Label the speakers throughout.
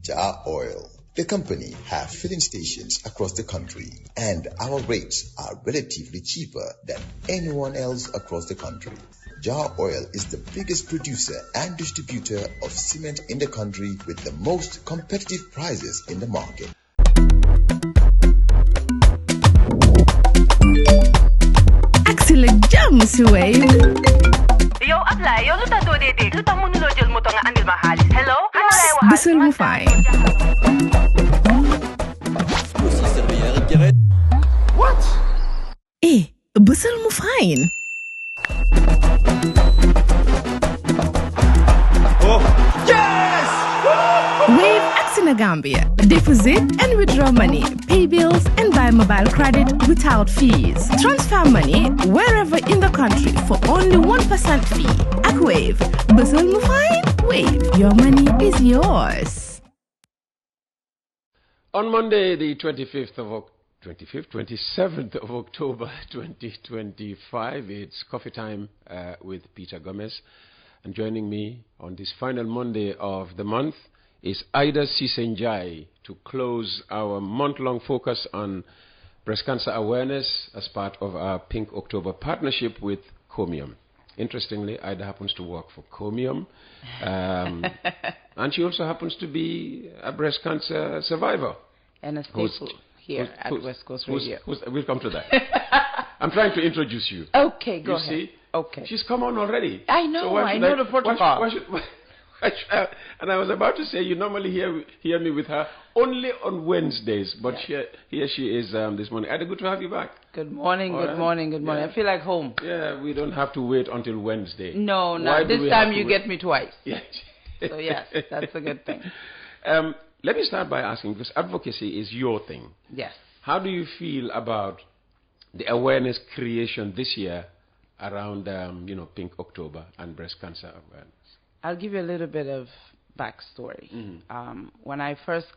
Speaker 1: Jar Oil. The company have filling stations across the country, and our rates are relatively cheaper than anyone else across the country. Jar Oil is the biggest producer and distributor of cement in the country with the most competitive prices in the market.
Speaker 2: Axel jam si Wave.
Speaker 3: Yo, Abla, yo luta do dede. Luta mo nulo jël moto nga andil ma xaalis. Hello?
Speaker 2: Bësal mu fay.
Speaker 4: What?
Speaker 2: Bësal mu fine.
Speaker 4: Oh, yes!
Speaker 2: Wave Axina Gambia. Deposit and withdraw money, pay bills and buy mobile credit without fees. Transfer money wherever in the country for only 1% fee. At Wave. Bësal mu fine. Wave. Your money is yours.
Speaker 5: On Monday, the 27th of October 2025, it's coffee time with Peter Gomez. And joining me on this final Monday of the month is Ceesay Njie to close our month-long focus on breast cancer awareness as part of our Pink October partnership with Comium. Interestingly, Ida happens to work for Comium, and she also happens to be a breast cancer survivor.
Speaker 6: And a staple here at West Coast Radio.
Speaker 5: We'll come to that. I'm trying to introduce you.
Speaker 6: Okay, go ahead.
Speaker 5: See?
Speaker 6: Okay.
Speaker 5: She's come on already.
Speaker 6: I know,
Speaker 5: so
Speaker 6: I know the protocol.
Speaker 5: And I was about to say, you normally hear me with her only on Wednesdays, but yes. Here she is this morning. Ida, good to have you back.
Speaker 6: Good morning, good morning.
Speaker 5: Yeah.
Speaker 6: I feel like home.
Speaker 5: Yeah, we don't have to wait until Wednesday.
Speaker 6: No, this time you get me twice.
Speaker 5: Yes.
Speaker 6: So yes, that's a good thing.
Speaker 5: Let me start by asking, because advocacy is your thing.
Speaker 6: Yes.
Speaker 5: How do you feel about the awareness creation this year around, Pink October and breast cancer awareness?
Speaker 6: I'll give you a little bit of backstory.
Speaker 5: Mm-hmm.
Speaker 6: When I first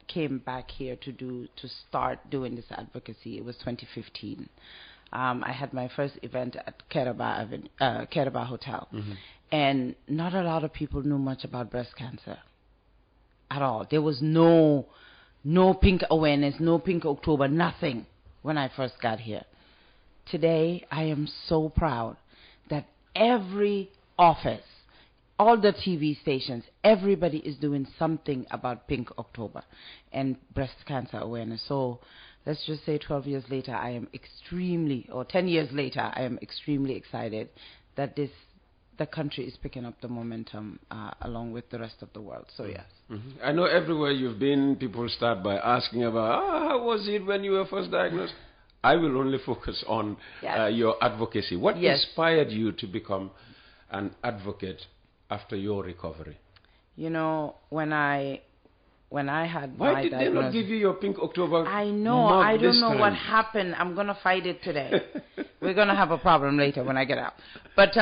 Speaker 6: came back here to start doing this advocacy, it was 2015. I had my first event at Keraba Hotel,
Speaker 5: mm-hmm.
Speaker 6: and not a lot of people knew much about breast cancer at all. There was no pink awareness, no Pink October, nothing when I first got here. Today, I am so proud that every office, all the TV stations, everybody is doing something about Pink October and breast cancer awareness. So let's just say 12 years later, 10 years later, I am extremely excited that the country is picking up the momentum along with the rest of the world. So yes.
Speaker 5: Mm-hmm. I know everywhere you've been, people start by asking about, how was it when you were first diagnosed? I will only focus on your advocacy. What inspired you to become an advocate after your recovery?
Speaker 6: You know, when I had
Speaker 5: Why
Speaker 6: my
Speaker 5: did
Speaker 6: diagnosis,
Speaker 5: they not give you your Pink October?
Speaker 6: I know. I don't know what happened. I'm going to fight it today. We're going to have a problem later when I get out. But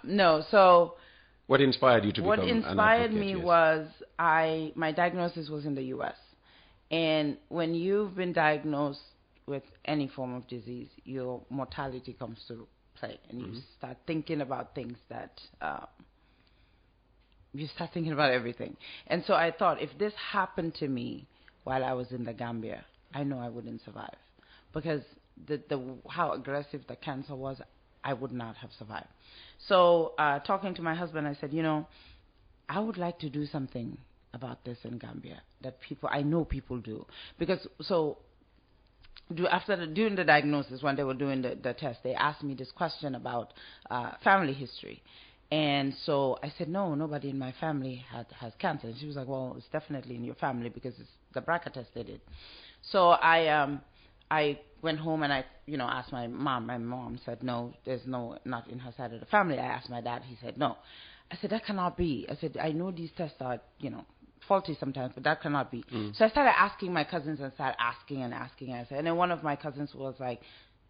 Speaker 6: no, so...
Speaker 5: What inspired you to become an advocate?
Speaker 6: What inspired me was my diagnosis was in the U.S. And when you've been diagnosed with any form of disease, your mortality comes to play. And you start thinking about things that... you start thinking about everything. And so I thought, if this happened to me while I was in the Gambia, I know I wouldn't survive. Because how aggressive the cancer was, I would not have survived. So talking to my husband, I said, I would like to do something about this in Gambia that I know people do. Because during the diagnosis, when they were doing the test, they asked me this question about family history. And so I said, no, nobody in my family has cancer. And she was like, well, it's definitely in your family because the BRCA test did it. So I went home and I asked my mom. My mom said, no, there's not in her side of the family. I asked my dad. He said, no. I said, that cannot be. I said, I know these tests are, faulty sometimes, but that cannot be. So I started asking my cousins and started asking. And then one of my cousins was like,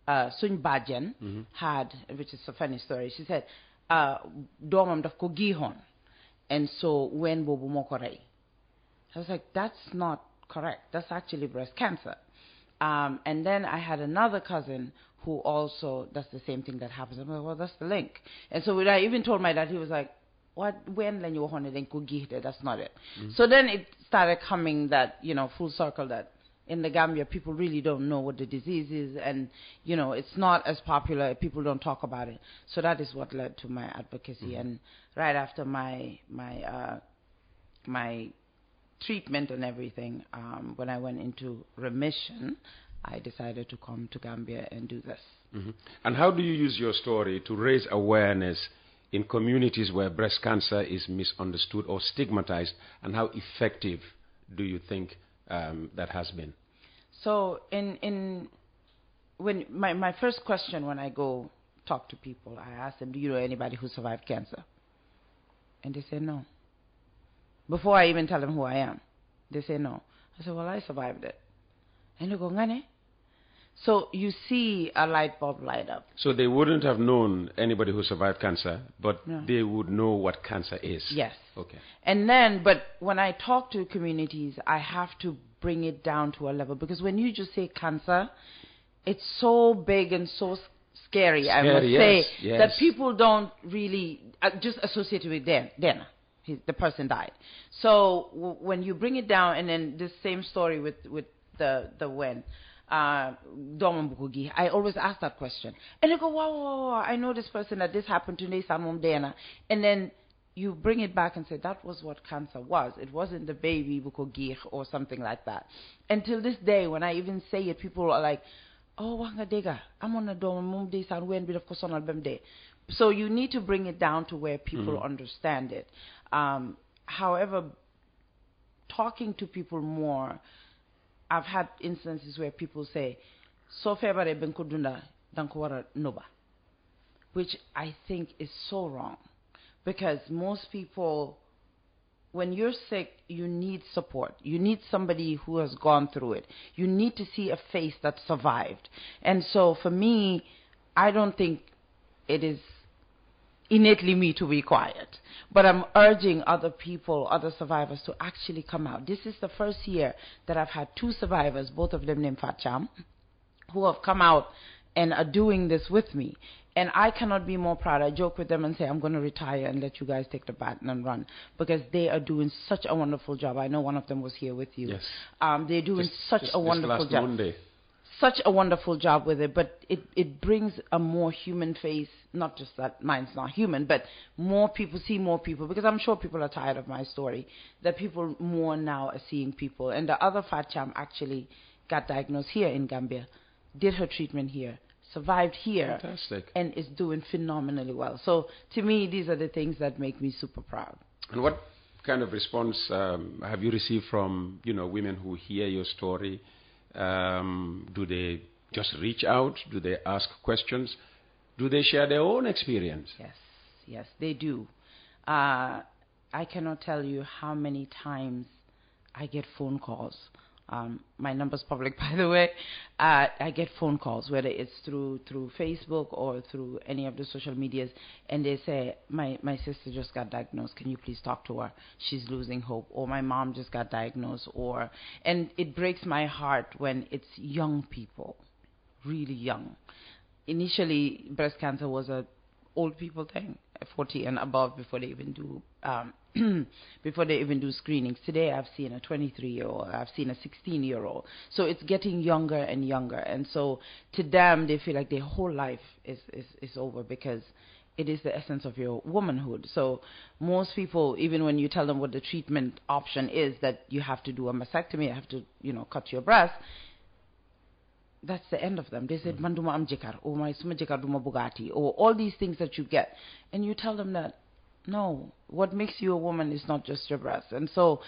Speaker 6: Sun Bajen had, which is a funny story. She said, domam daf ko gihon, and so when bobu moko rey. I was like, that's not correct. That's actually breast cancer. And then I had another cousin who also does the same thing that happens. I'm like, well, that's the link. And so when I even told my dad, he was like, when la ñu waxoon ne dañ ko giix de, that's not it. So then it started coming that, you know, full circle, that in the Gambia people really don't know what the disease is, and you know, it's not as popular, people don't talk about it. So that is what led to my advocacy. And right after my treatment and everything, when I went into remission, I decided to come to Gambia and do this.
Speaker 5: And how do you use your story to raise awareness in communities where breast cancer is misunderstood or stigmatized, and how effective do you think that has been?
Speaker 6: So when my first question when I go talk to people, I ask them, do you know anybody who survived cancer? And they say no. Before I even tell them who I am, they say no. I say, well, I survived it. And they go, ngane? So you see a light bulb light up.
Speaker 5: So they wouldn't have known anybody who survived cancer, but they would know what cancer is.
Speaker 6: Yes.
Speaker 5: Okay.
Speaker 6: And then, but when I talk to communities, I have to bring it down to a level, because when you just say cancer, it's so big and so scary, I must say, that people don't really just associate it with Dana. The person died. So when you bring it down, and then the same story with the when, I always ask that question, and they go, wow, I know this person, that this happened to Dana, and then you bring it back and say that was what cancer was. It wasn't the baby or something like that. Until this day, when I even say it, people are like, oh, wanga dega, I'm on a dome day san when bit of kosonal bemde. So you need to bring it down to where people understand it. However, talking to people more, I've had instances where people say, so febare ben kudunda dankwara noba, which I think is so wrong, because most people, when you're sick, you need support. You need somebody who has gone through it. You need to see a face that survived. And so for me, I don't think it is innately me to be quiet, but I'm urging other people, other survivors, to actually come out. This is the first year that I've had 2 survivors, both of them named Fatcham, who have come out and are doing this with me. And I cannot be more proud. I joke with them and say, I'm going to retire and let you guys take the baton and run, because they are doing such a wonderful job. I know one of them was here with you.
Speaker 5: Yes.
Speaker 6: They're doing such a wonderful job.
Speaker 5: Monday.
Speaker 6: Such a wonderful job with it, but it brings a more human face. Not just that mine's not human, but more people see more people, because I'm sure people are tired of my story, that people more now are seeing people. And the other Fatcham actually got diagnosed here in Gambia, did her treatment here, survived here.
Speaker 5: Fantastic.
Speaker 6: And is doing phenomenally well. So to me, these are the things that make me super proud.
Speaker 5: And what kind of response have you received from, you know, women who hear your story? Do they just reach out? Do they ask questions? Do they share their own experience?
Speaker 6: Yes, they do. I cannot tell you how many times I get phone calls. My number's public, by the way. I get phone calls, whether it's through Facebook or through any of the social medias, and they say, my sister just got diagnosed. Can you please talk to her? She's losing hope. Or my mom just got diagnosed. And it breaks my heart when it's young people, really young. Initially, breast cancer was a old people thing, 40 and above, before they even do screenings. Today I've seen a 23-year-old, I've seen a 16-year-old. So it's getting younger and younger. And so to them, they feel like their whole life is over, because it is the essence of your womanhood. So most people, even when you tell them what the treatment option is, that you have to do a mastectomy, you have to, cut your breast, that's the end of them. They said, manduma am jekar, or my suma jekar duma bugatti, or all these things that you get. And you tell them that, no, what makes you a woman is not just your breasts. And so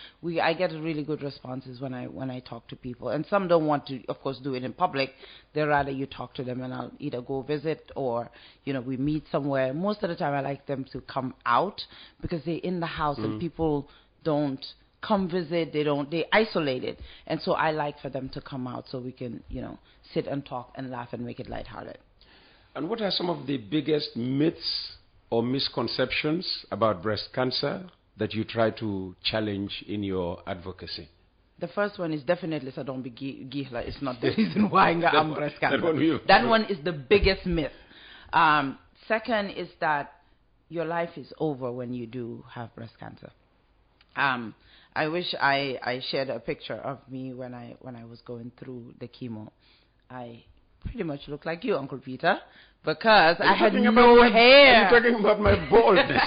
Speaker 6: I get really good responses when I talk to people. And some don't want to, of course, do it in public. They'd rather you talk to them, and I'll either go visit or, we meet somewhere. Most of the time I like them to come out, because they're in the house and people don't come visit. They isolate it. And so I like for them to come out so we can, sit and talk and laugh and make it lighthearted.
Speaker 5: And what are some of the biggest myths or misconceptions about breast cancer that you try to challenge in your advocacy?
Speaker 6: The first one is definitely don't be gihla. It's not the reason why I'm breast cancer.
Speaker 5: That one
Speaker 6: is the biggest myth. Second is that your life is over when you do have breast cancer. I wish I shared a picture of me when I was going through the chemo. I pretty much look like you, Uncle Peter, because I had no hair.
Speaker 5: Are you talking about my baldness?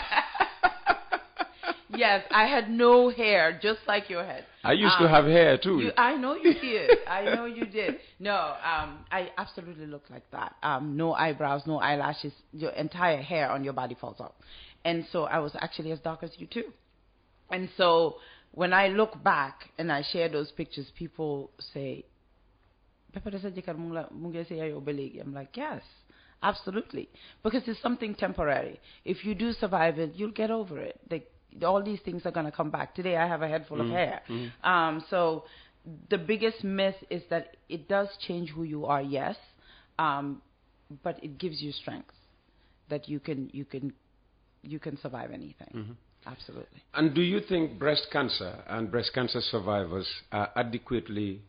Speaker 6: Yes, I had no hair, just like your head.
Speaker 5: I used to have hair too.
Speaker 6: I know you did. I know you did. No, I absolutely look like that. No eyebrows, no eyelashes. Your entire hair on your body falls off. And so I was actually as dark as you too. And so when I look back and I share those pictures, people say, I'm like, yes, absolutely. Because it's something temporary. If you do survive it, you'll get over it. All these things are going to come back. Today I have a head full of hair. So the biggest myth is that it does change who you are, yes, but it gives you strength that you can survive anything. Absolutely.
Speaker 5: And do you think breast cancer and breast cancer survivors are adequately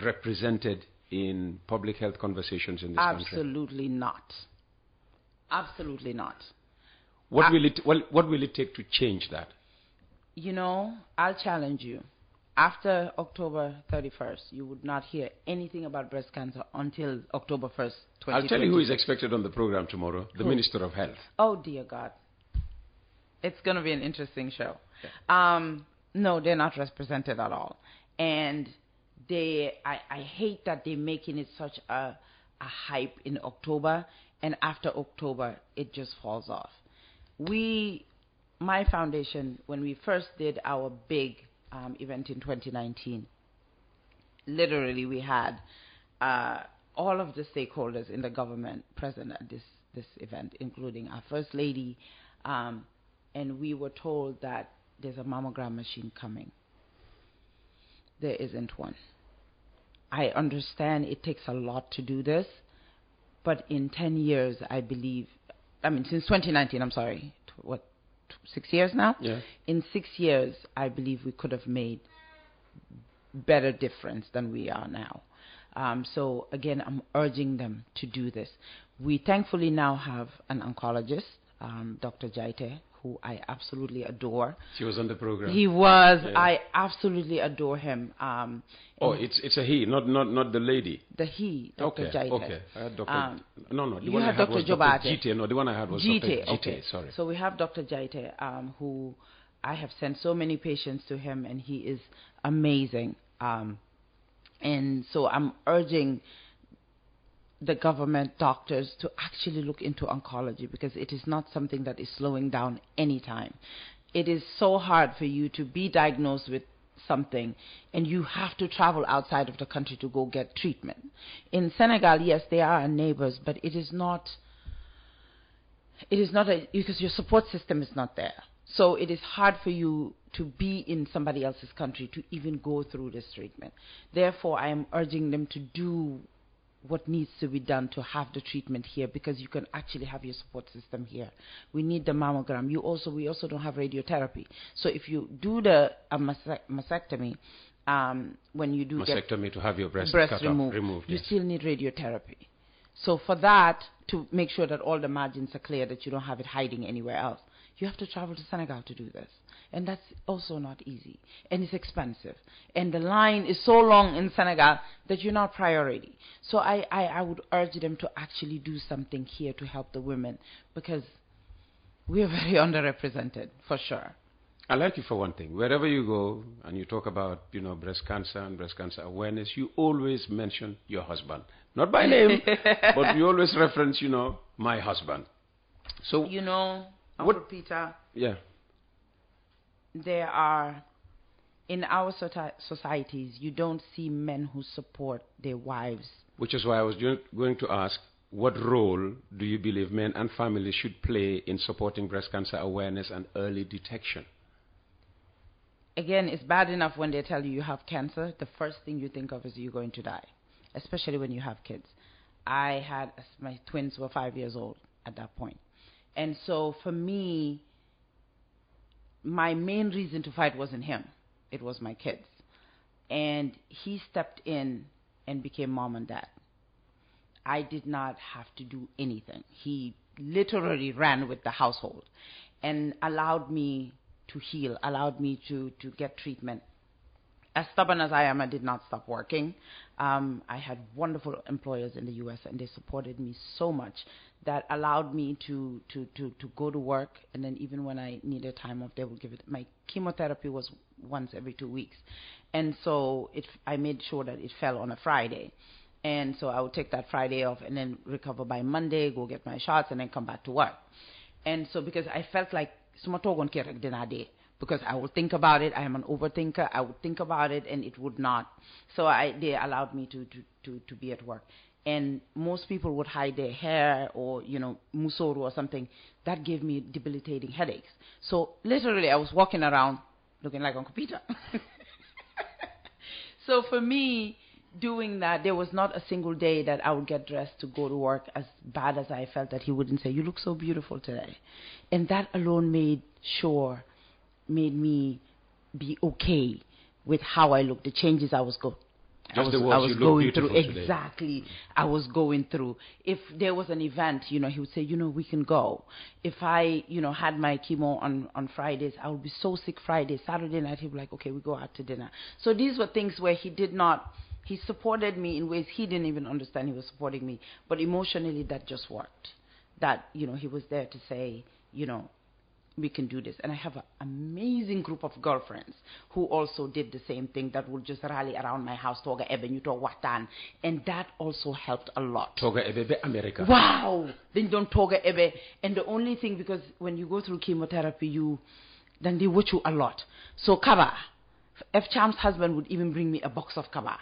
Speaker 5: represented in public health conversations in this country?
Speaker 6: Absolutely not. Absolutely not.
Speaker 5: What will it take to change that?
Speaker 6: You know, I'll challenge you. After October 31st, you would not hear anything about breast cancer until October 1st, 2020.
Speaker 5: I'll tell you who is expected on the program tomorrow, the Minister of Health.
Speaker 6: Oh, dear God. It's going to be an interesting show. Yeah. No, they're not represented at all. And I hate that they're making it such a hype in October, and after October, it just falls off. My foundation, when we first did our big event in 2019, literally we had all of the stakeholders in the government present at this event, including our First Lady, and we were told that there's a mammogram machine coming. There isn't one. I understand it takes a lot to do this, but in 10 years, since 2019, 6 years now?
Speaker 5: Yeah.
Speaker 6: In 6 years, I believe we could have made better difference than we are now. So again, I'm urging them to do this. We thankfully now have an oncologist, Dr. Njie, who I absolutely adore.
Speaker 5: She was on the program.
Speaker 6: He was. Yeah. I absolutely adore him.
Speaker 5: It's a he, not the lady.
Speaker 6: The he, Dr. Njie.
Speaker 5: Okay. I had Dr. No. The
Speaker 6: you
Speaker 5: one
Speaker 6: had
Speaker 5: I had
Speaker 6: Dr.
Speaker 5: was
Speaker 6: Jobate.
Speaker 5: Dr. Njie. No, the one I had was
Speaker 6: Njie.
Speaker 5: Dr. Njie.
Speaker 6: Okay.
Speaker 5: Sorry.
Speaker 6: So we have Dr. Njie, who I have sent so many patients to him, and he is amazing. And so I'm urging the government doctors to actually look into oncology, because it is not something that is slowing down anytime. It is so hard for you to be diagnosed with something and you have to travel outside of the country to go get treatment. In Senegal, yes, they are our neighbors, but it is not because your support system is not there. So it is hard for you to be in somebody else's country to even go through this treatment. Therefore, I am urging them to do what needs to be done to have the treatment here, because you can actually have your support system here. We need the mammogram. We also don't have radiotherapy. So if you do the mastectomy, when you do
Speaker 5: mastectomy to have your breast removed,
Speaker 6: you still need radiotherapy. So for that, to make sure that all the margins are clear, that you don't have it hiding anywhere else, you have to travel to Senegal to do this. And that's also not easy. And it's expensive. And the line is so long in Senegal that you're not priority. So I would urge them to actually do something here to help the women, because we are very underrepresented, for sure.
Speaker 5: I like you for one thing. Wherever you go and you talk about, breast cancer and breast cancer awareness, you always mention your husband. Not by name, but you always reference, my husband. So,
Speaker 6: Uncle Peter.
Speaker 5: Yeah.
Speaker 6: There are, in our societies, you don't see men who support their wives.
Speaker 5: Which is why I was going to ask, what role do you believe men and families should play in supporting breast cancer awareness and early detection?
Speaker 6: Again, it's bad enough when they tell you have cancer. The first thing you think of is you're going to die, especially when you have kids. My twins were 5 years old at that point. And so for me, my main reason to fight wasn't him. It was my kids. And he stepped in and became mom and dad. I did not have to do anything. He literally ran with the household and allowed me to heal, allowed me to get treatment. As stubborn as I am, I did not stop working. I had wonderful employers in the U.S., and they supported me so much that allowed me to go to work. And then even when I needed time off, they would give it. My chemotherapy was once every 2 weeks. And so I made sure that it fell on a Friday. And so I would take that Friday off and then recover by Monday, go get my shots, and then come back to work. And so because I felt like, because I would think about it. I am an overthinker. I would think about it, and it would not. So they allowed me to be at work. And most people would hide their hair or, musoru or something. That gave me debilitating headaches. So literally, I was walking around looking like Uncle Peter. So for me, doing that, there was not a single day that I would get dressed to go to work as bad as I felt that he wouldn't say, "You look so beautiful today." And that alone made me be okay with how I looked, the changes I was going through. Exactly. I was going through. If there was an event, he would say, we can go. If I, had my chemo on Fridays, I would be so sick Friday. Saturday night, he'd be like, okay, we go out to dinner. So these were things where he supported me in ways he didn't even understand he was supporting me. But emotionally, that just worked. That, he was there to say, we can do this. And I have an amazing group of girlfriends who also did the same thing, that would just rally around my house, Toga Ebe, Nyuto Watan. And that also helped a lot. Toga Ebe, America. Wow! Then don't Toga Ebe. And the only thing, because when you go through chemotherapy, then they watch you a lot. So Kaba, F. Cham's husband would even bring me a box of Kaba.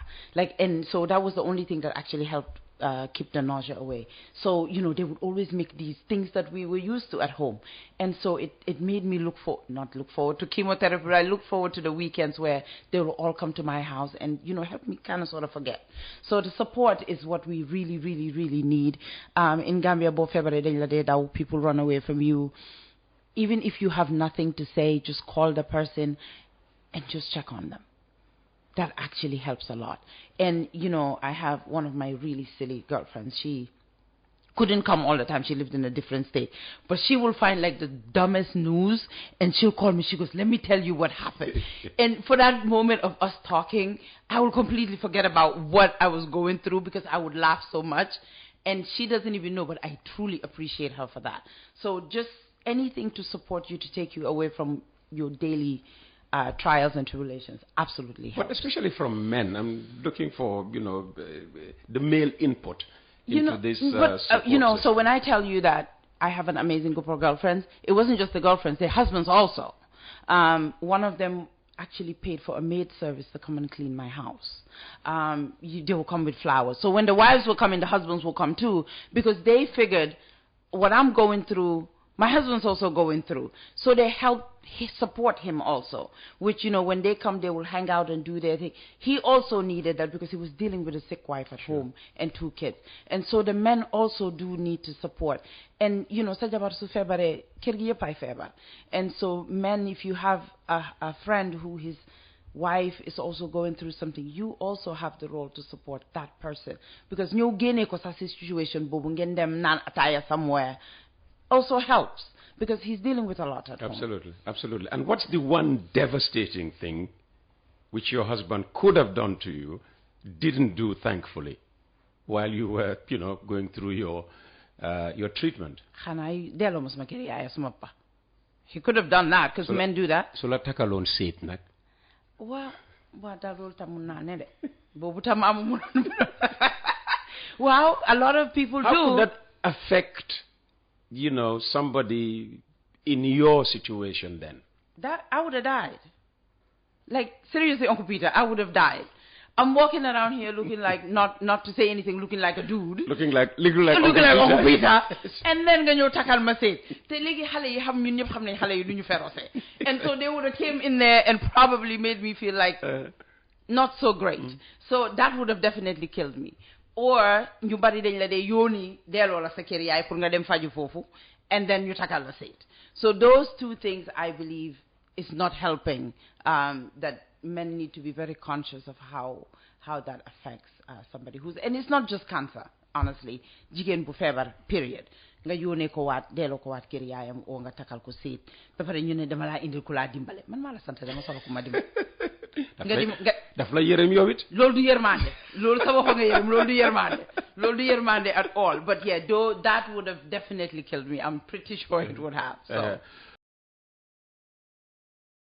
Speaker 6: And so that was the only thing that actually helped keep the nausea away. So, they would always make these things that we were used to at home. And so it made me not look forward to chemotherapy, but I look forward to the weekends where they will all come to my house and, help me kind of sort of forget. So the support is what we really, really, really need. In Gambia, people run away from you. Even if you have nothing to say, just call the person and just check on them. That actually helps a lot. And, I have one of my really silly girlfriends. She couldn't come all the time. She lived in a different state. But she will find the dumbest news, and she'll call me. She goes, let me tell you what happened. And for that moment of us talking, I will completely forget about what I was going through because I would laugh so much. And she doesn't even know, but I truly appreciate her for that. So just anything to support you, to take you away from your daily trials and tribulations absolutely helps.
Speaker 5: But especially from men, I'm looking for, the male input into this support system.
Speaker 6: So when I tell you that I have an amazing group of girlfriends, it wasn't just the girlfriends, their husbands also. One of them actually paid for a maid service to come and clean my house. They will come with flowers. So when the wives will come in, the husbands will come too, because they figured what I'm going through, my husband's also going through. So they help support him also, which, when they come, they will hang out and do their thing. He also needed that because he was dealing with a sick wife at home and 2 kids. And so the men also do need to support. And, and so men, if you have a friend who his wife is also going through something, you also have the role to support that person. Because situation somewhere also helps, because he's dealing with a lot at home.
Speaker 5: Absolutely. And what's the one devastating thing which your husband could have done to you, didn't do, thankfully, while you were, going through your treatment?
Speaker 6: He could have done that, because men do that.
Speaker 5: So la takalon seat nak.
Speaker 6: Well, a lot of people do.
Speaker 5: How could that affect somebody in your situation then?
Speaker 6: That I would have died. Seriously, Uncle Peter, I would have died. I'm walking around here looking like, not to say anything, looking like a dude.
Speaker 5: Looking like
Speaker 6: Uncle Peter. And then you takal ma say, and so they would have came in there and probably made me feel like not so great. So that would have definitely killed me. Or you bari dañ la de yoni delo la sa kër yaay pour nga dem faju fofu, and then you takal la seat. So those two things, I believe, is not helping. That men need to be very conscious of how that affects somebody and it's not just cancer. honestly jigéen bu feebar period nga yónnee ko waat delloo ko waat kër yaayam oo nga takal ko séet ba pare ñu ne dama laa indil ku laa dimbale man maa la sant dama soxla ku ma dimbale
Speaker 5: daf la yërëm yow it
Speaker 6: loolu du yërmande loolu sa waxo nga yërëm loolu du yërmande at all but yeah though that would have definitely killed me I'm pretty sure it would have so